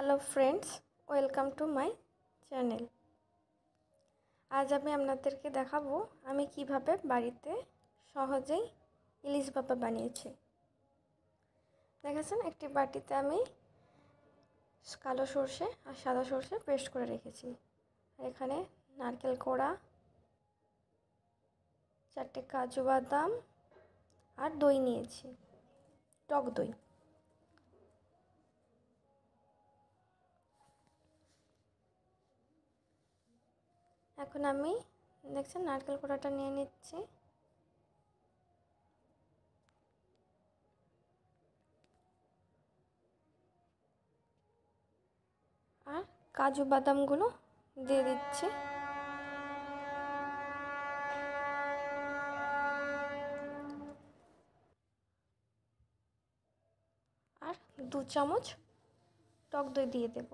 Hello friends, welcome to my channel. আজ আমি আপনাদেরকে দেখাবো আমি কিভাবে বাড়িতে সহজেই ইলিশ ভাপা বানিয়েছি। দেখেছেন, একটি বাটিতে আমি কালো সর্ষে আর সাদা সর্ষে পেস্ট করে রেখেছি। আর এখানে নারকেল কোড়া, 4টে কাজু বাদাম আর দই নিয়েছি, টক দই। এখন আমি দেখছেন নারকেল কোড়াটা নিয়ে নিচ্ছি। আর কাজু বাদামগুলো দিয়ে দিচ্ছি। আর 2 চামচ টক দই দিয়ে দেব।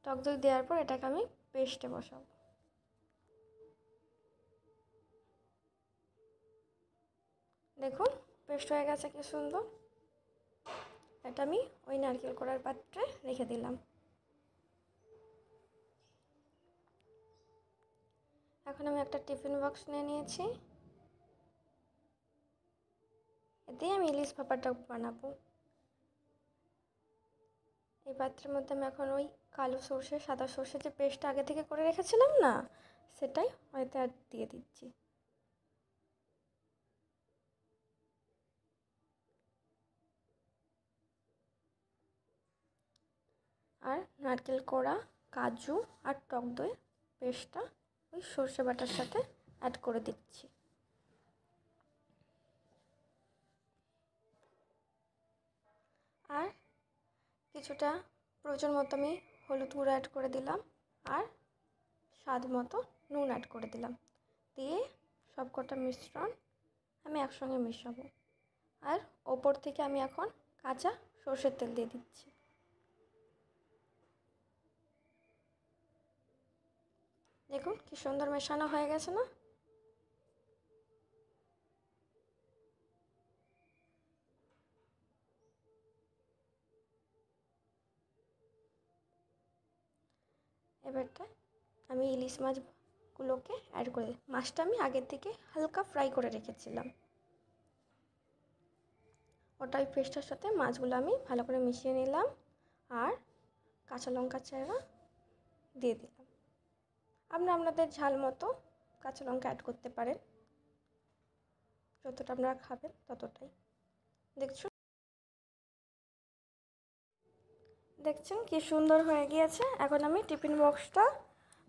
টক দই দেওয়ার পর এটাকে আমি পেস্টে বসাবো। দেখুন পেস্ট হয়ে গেছে কি সুন্দর। এটা আমি ওই নারকেল কোড়ার পাত্রে রেখে দিলাম। এখন আমি একটা টিফিন বক্স নিয়ে নিয়েছি। এতেই আমি ইলিশ ভাপাটা বানাবো। এই পাত্রের মধ্যে আমি এখন ওই কালো সর্ষে সাদা সর্ষে যে পেস্টটা আগে থেকে করে রেখেছিলাম না, সেটাই হয়তো আর দিয়ে দিচ্ছি। আর নারকেল কোড়া, কাজু আর টক দই পেস্টটা ওই সর্ষে বাটার সাথে অ্যাড করে দিচ্ছি। আর কিছুটা প্রয়োজন মতো আমি হলুদ গুঁড়ো অ্যাড করে দিলাম আর স্বাদ মতো নুন অ্যাড করে দিলাম। দিয়ে সবকটা মিশ্রণ আমি একসঙ্গে মিশাবো। আর ওপর থেকে আমি এখন কাঁচা সর্ষের তেল দিয়ে দিচ্ছি। দেখুন কি সুন্দর মেশানো হয়ে গেছে না? এবারটা আমি ইলিশ মাছগুলোকে অ্যাড করে মাছটা আমি আগের থেকে হালকা ফ্রাই করে রেখেছিলাম। ওটা ওই পেস্টের সাথে মাছগুলো আমি ভালো করে মিশিয়ে নিলাম আর কাঁচা লঙ্কা চারা দিয়ে দিলাম। আপনাদের ঝাল মতো কাঁচা লঙ্কা অ্যাড করতে পারেন, যতটা আপনারা খাবেন ততটাই। দেখছেন কি সুন্দর হয়ে গিয়েছে। এখন আমি টিফিন বক্সটা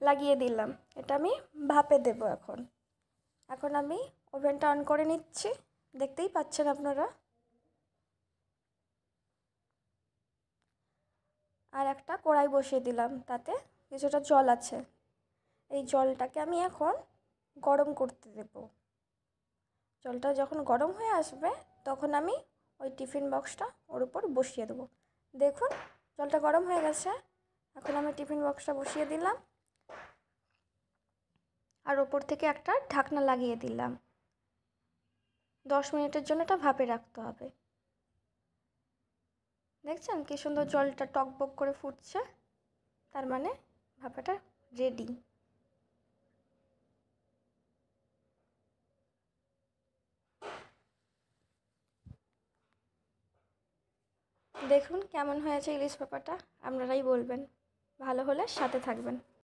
লাগিয়ে দিলাম। এটা আমি ভাপে দেব। এখন আমি ওভেনটা অন করে নিচ্ছি। দেখতেই পাচ্ছেন আপনারা। আর একটা কড়াই বসিয়ে দিলাম, তাতে কিছুটা জল আছে। এই জলটাকে আমি এখন গরম করতে দেব। জলটা যখন গরম হয়ে আসবে তখন আমি ওই টিফিন বক্সটা ওর উপর বসিয়ে দেবো। দেখুন জলটা গরম হয়ে গেছে। এখন আমি টিফিন বক্সটা বসিয়ে দিলাম আর ওপর থেকে একটা ঢাকনা লাগিয়ে দিলাম। 10 মিনিটের জন্য এটা ভাপে রাখতে হবে। দেখছেন কি সুন্দর জলটা টকবক করে ফুটছে, তার মানে ভাপাটা রেডি। দেখুন কেমন হয়েছে ইলিশ ভাপাটা, আপনারাই বলবেন। ভালো হলে সাথে থাকবেন।